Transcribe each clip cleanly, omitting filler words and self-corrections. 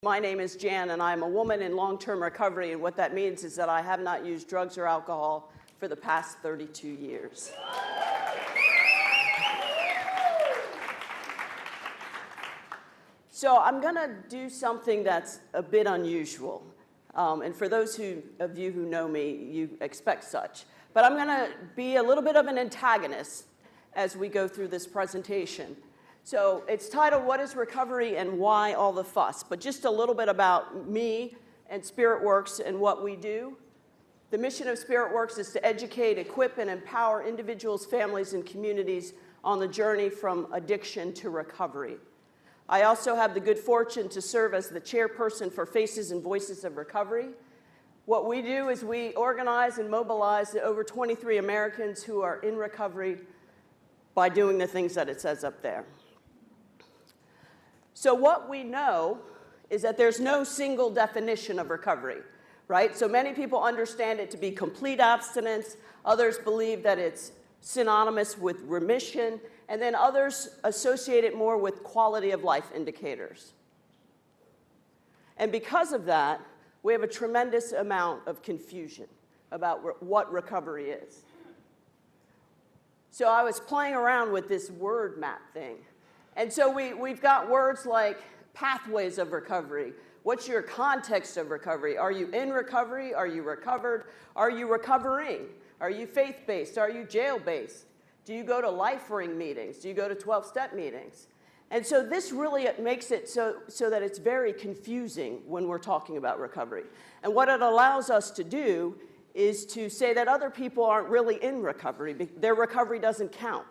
My name is Jan, and I'm a woman in long-term recovery, and what that means is that I have not used drugs or alcohol for the past 32 years. So I'm going to do something that's a bit unusual, and for those of you who know me, you expect such. But I'm going to be a little bit of an antagonist as we go through this presentation. So it's titled, What is Recovery and Why All the Fuss? But just a little bit about me and SpiritWorks and what we do. The mission of SpiritWorks is to educate, equip, and empower individuals, families, and communities on the journey from addiction to recovery. I also have the good fortune to serve as the chairperson for Faces and Voices of Recovery. What we do is we organize and mobilize the over 23 Americans who are in recovery by doing the things that it says up there. So what we know is that there's no single definition of recovery, right? So many people understand it to be complete abstinence. Others believe that it's synonymous with remission. And then others associate it more with quality of life indicators. And because of that, we have a tremendous amount of confusion about what recovery is. So I was playing around with this word map thing. And so we've got words like pathways of recovery. What's your context of recovery? Are you in recovery? Are you recovered? Are you recovering? Are you faith-based? Are you jail-based? Do you go to life ring meetings? Do you go to 12-step meetings? And so this really makes it so that it's very confusing when we're talking about recovery. And what it allows us to do is to say that other people aren't really in recovery. Their recovery doesn't count.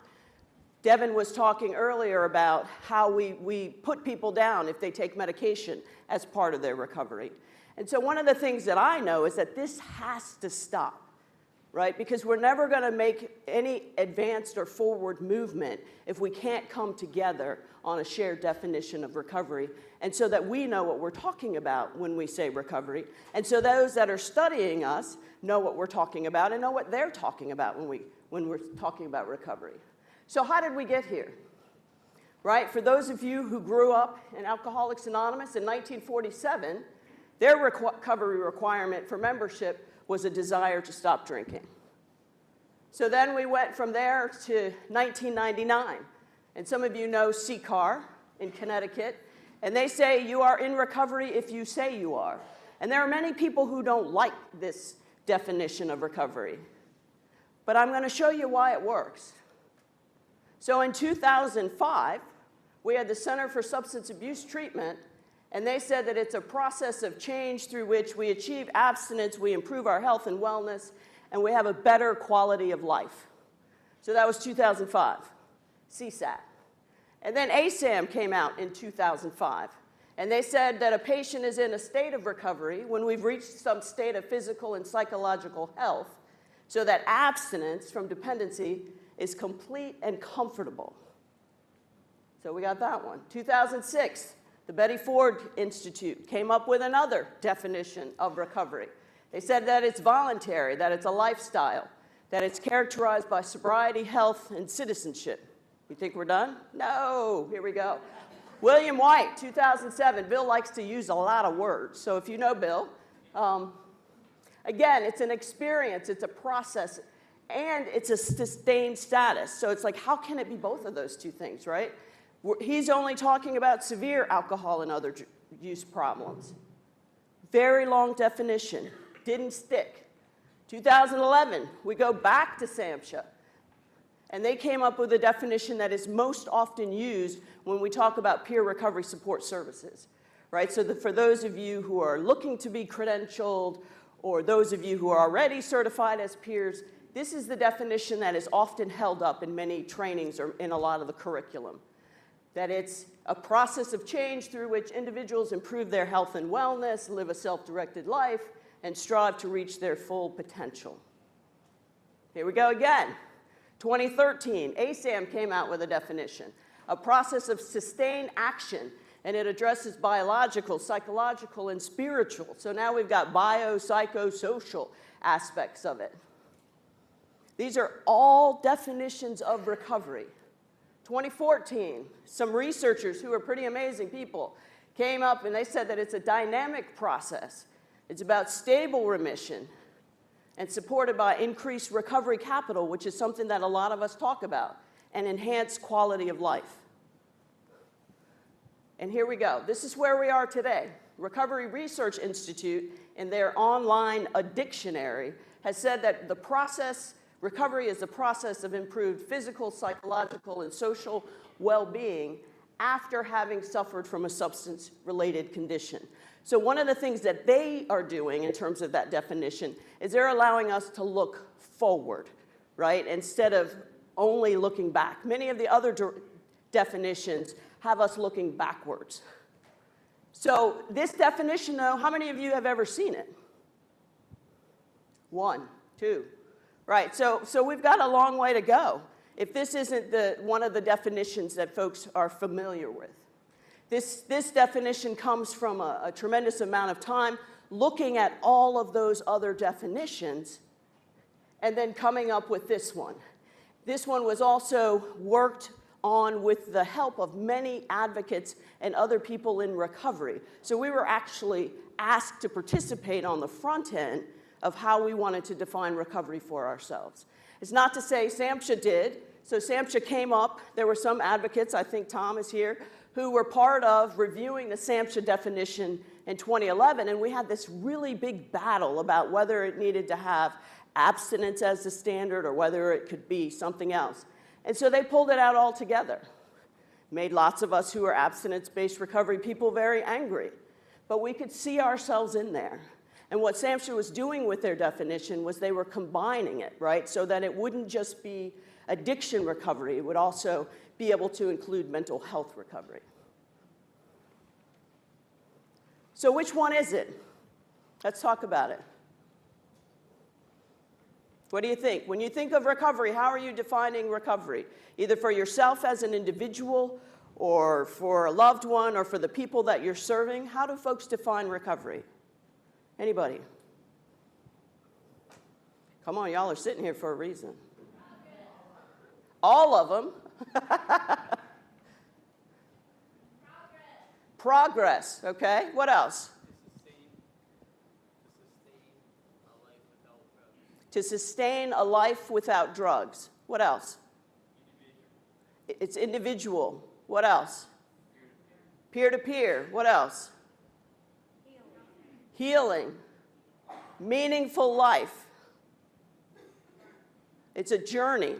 Devin was talking earlier about how we put people down if they take medication as part of their recovery. And so one of the things that I know is that this has to stop, right? Because we're never going to make any advanced or forward movement if we can't come together on a shared definition of recovery, and so that we know what we're talking about when we say recovery, and so those that are studying us know what we're talking about and know what they're talking about when we're talking about recovery. So how did we get here? Right? For those of you who grew up in Alcoholics Anonymous in 1947, their recovery requirement for membership was a desire to stop drinking. So then we went from there to 1999. And some of you know CCAR in Connecticut. And they say you are in recovery if you say you are. And there are many people who don't like this definition of recovery. But I'm going to show you why it works. So in 2005, we had the Center for Substance Abuse Treatment, and they said that it's a process of change through which we achieve abstinence, we improve our health and wellness, and we have a better quality of life. So that was 2005, CSAT. And then ASAM came out in 2005, and they said that a patient is in a state of recovery when we've reached some state of physical and psychological health, so that abstinence from dependency is complete and comfortable. So we got that one. 2006, the Betty Ford Institute came up with another definition of recovery. They said that it's voluntary, that it's a lifestyle, that it's characterized by sobriety, health, and citizenship. You think we're done? No, here we go. William White, 2007. Bill likes to use a lot of words, so if you know Bill, again, it's an experience, it's a process, and it's a sustained status. So it's like, how can it be both of those two things, right? He's only talking about severe alcohol and other use problems. Very long definition. Didn't stick. 2011, we go back to SAMHSA. And they came up with a definition that is most often used when we talk about peer recovery support services, right? So for those of you who are looking to be credentialed, or those of you who are already certified as peers, this is the definition that is often held up in many trainings or in a lot of the curriculum. That it's a process of change through which individuals improve their health and wellness, live a self-directed life, and strive to reach their full potential. Here we go again. 2013, ASAM came out with a definition, a process of sustained action, and it addresses biological, psychological, and spiritual. So now we've got bio-psychosocial aspects of it. These are all definitions of recovery. 2014, some researchers who are pretty amazing people came up and they said that it's a dynamic process. It's about stable remission and supported by increased recovery capital, which is something that a lot of us talk about, and enhanced quality of life. And here we go. This is where we are today. Recovery Research Institute, in their online addictionary, has said that recovery is the process of improved physical, psychological, and social well-being after having suffered from a substance-related condition. So one of the things that they are doing in terms of that definition is they're allowing us to look forward, right, instead of only looking back. Many of the other definitions have us looking backwards. So this definition, though, how many of you have ever seen it? 1, 2. Right, so we've got a long way to go if this isn't one of the definitions that folks are familiar with. This definition comes from a tremendous amount of time looking at all of those other definitions and then coming up with this one. This one was also worked on with the help of many advocates and other people in recovery. So we were actually asked to participate on the front end of how we wanted to define recovery for ourselves. It's not to say SAMHSA did. So SAMHSA came up. There were some advocates, I think Tom is here, who were part of reviewing the SAMHSA definition in 2011, and we had this really big battle about whether it needed to have abstinence as the standard or whether it could be something else. And so they pulled it out all together. Made lots of us who are abstinence-based recovery people very angry. But we could see ourselves in there. And what SAMHSA was doing with their definition was they were combining it, right? So that it wouldn't just be addiction recovery, it would also be able to include mental health recovery. So which one is it? Let's talk about it. What do you think? When you think of recovery, how are you defining recovery? Either for yourself as an individual, or for a loved one, or for the people that you're serving? How do folks define recovery? Anybody? Come on, y'all are sitting here for a reason. All of them. Progress, okay. What else? To sustain a life without drugs. What else? It's individual. What else? Peer-to-peer. What else? Healing. Meaningful life. It's a journey.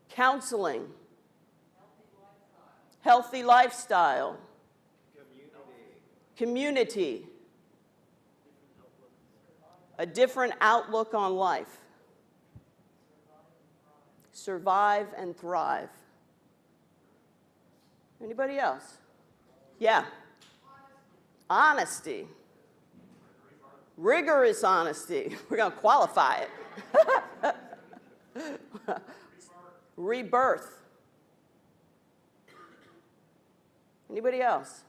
Counseling. Healthy lifestyle. Community. A different outlook on life. Survive and thrive. Anybody else? Yeah. Honesty. Rigorous honesty. We're going to qualify it. Rebirth. Anybody else?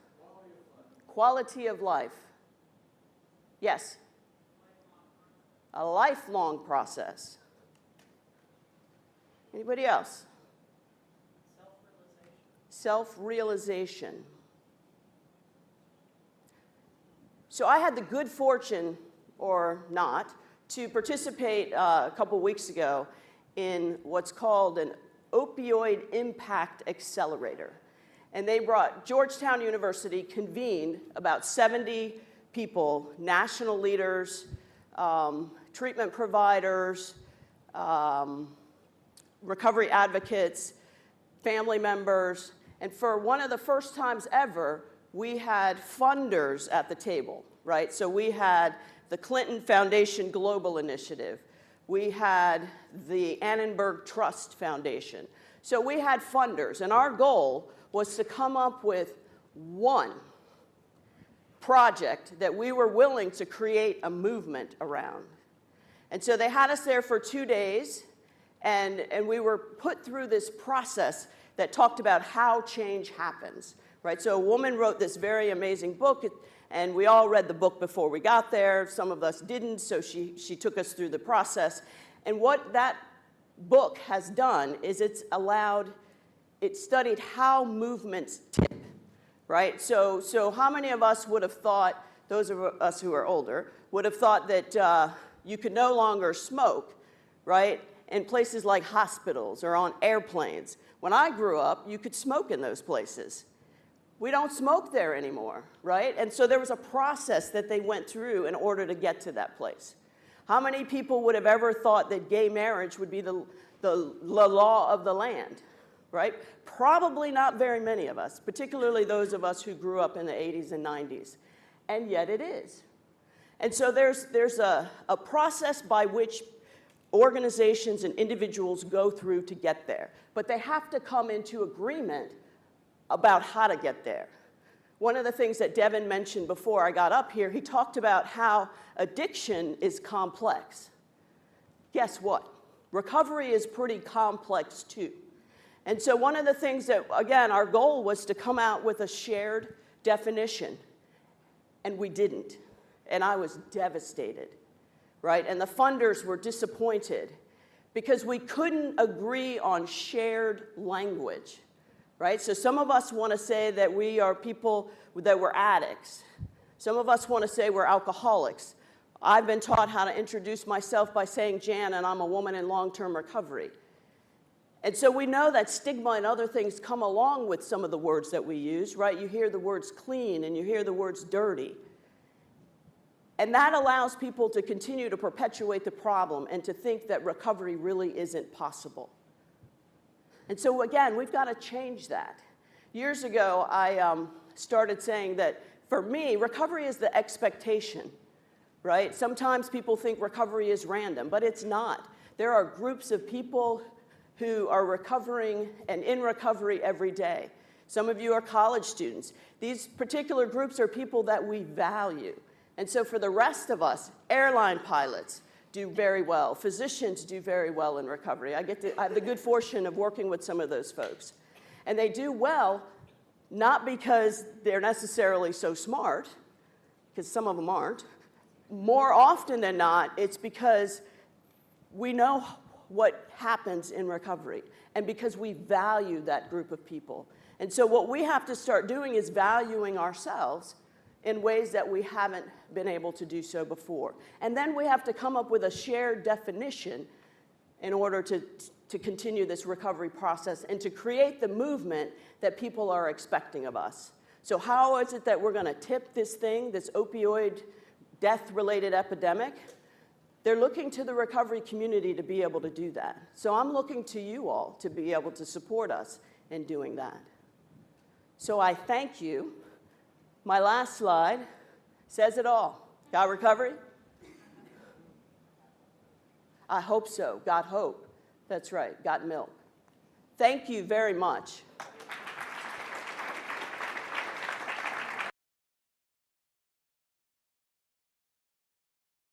Quality of life. Yes. A lifelong process. Anybody else? Self-realization. So I had the good fortune, or not, to participate a couple weeks ago in what's called an opioid impact accelerator. And they brought, Georgetown University convened about 70 people, national leaders, treatment providers, recovery advocates, family members, and for one of the first times ever, we had funders at the table, right? So we had the Clinton Foundation Global Initiative. We had the Annenberg Trust Foundation. So we had funders, and our goal was to come up with one project that we were willing to create a movement around. And so they had us there for 2 days, and we were put through this process that talked about how change happens, right? So a woman wrote this very amazing book, and we all read the book before we got there. Some of us didn't, so she took us through the process. And what that book has done is it studied how movements tip, right? So how many of us would have thought, those of us who are older, would have thought that you could no longer smoke, right, in places like hospitals or on airplanes? When I grew up, you could smoke in those places. We don't smoke there anymore, right? And so there was a process that they went through in order to get to that place. How many people would have ever thought that gay marriage would be the law of the land, right? Probably not very many of us, particularly those of us who grew up in the 80s and 90s. And yet it is. And so there's a process by which organizations and individuals go through to get there. But they have to come into agreement about how to get there. One of the things that Devin mentioned before I got up here, he talked about how addiction is complex. Guess what? Recovery is pretty complex too. And so one of the things that, again, our goal was to come out with a shared definition, and we didn't. And I was devastated, right? And the funders were disappointed because we couldn't agree on shared language. Right? So some of us want to say that we are people, that we're addicts. Some of us want to say we're alcoholics. I've been taught how to introduce myself by saying Jan, and I'm a woman in long-term recovery. And so we know that stigma and other things come along with some of the words that we use, right? You hear the words clean and you hear the words dirty. And that allows people to continue to perpetuate the problem and to think that recovery really isn't possible. And so again, we've got to change that. Years ago, I started saying that for me, recovery is the expectation, right? Sometimes people think recovery is random, but it's not. There are groups of people who are recovering and in recovery every day. Some of you are college students. These particular groups are people that we value. And so for the rest of us, airline pilots do very well. Physicians do very well in recovery. I have the good fortune of working with some of those folks. And they do well, not because they're necessarily so smart, because some of them aren't. More often than not, it's because we know what happens in recovery and because we value that group of people. And so what we have to start doing is valuing ourselves in ways that we haven't been able to do so before. And then we have to come up with a shared definition in order to continue this recovery process and to create the movement that people are expecting of us. So how is it that we're going to tip this thing, this opioid death-related epidemic? They're looking to the recovery community to be able to do that. So I'm looking to you all to be able to support us in doing that. So I thank you. My last slide says it all. Got recovery? I hope so. Got hope. That's right. Got milk. Thank you very much.